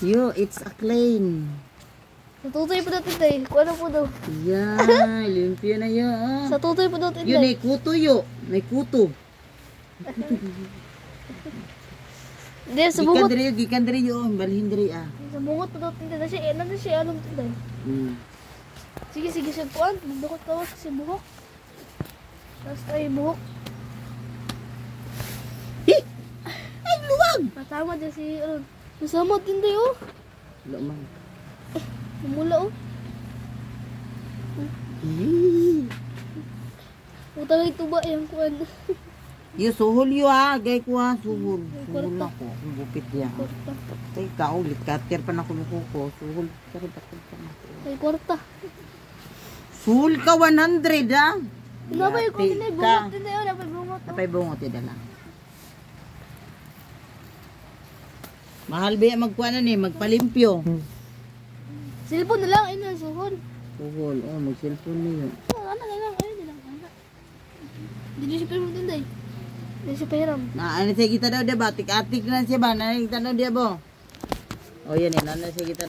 Yo, it's a clean. Natutoy pa natin tayo. Kuha na po daw. Yeah, limpyo na yo. Sa tutoy pa natin Yo, tayo. may kuto yo. May kuto. Hindi, sa bungot. Gikan diri yo. Balhin diri ah. Sa bungot pa natin tayo. Ano na siya? Anong tayo? Sige, siya kuhan. Magbukot ka sa buhok. Tapos tayo buhok. Ay, luwag! Masama din si Ron. Masama din tayo. Wala man. Namula oh. Puta lang ito ba yung kuhan. Yo, suhol yo ha. Gay ko ha. Suhol. Suhol na ko. Ang gupit niya. Ay, kaulit. Kater pa na kumukuko. Suhol. Ay, kwarta. Suhol ka 100 ha. Napay ko din ay bungot din tayo. Napay bungot. Napay bungot yun na. Mahal ba yung magkuha na ni? Magpalimpyo. Cellphone na lang. Ayun na, suhol. Suhol. Oh, mag-cellphone niyo. Ano na lang. Ayun na lang. Hindi siya pero din tayo. Hindi siya pahiram. Ano siya kita daw diba? Tik-atik na siya ba? Nanay kita daw diba? O yan eh. Nanay siya kita.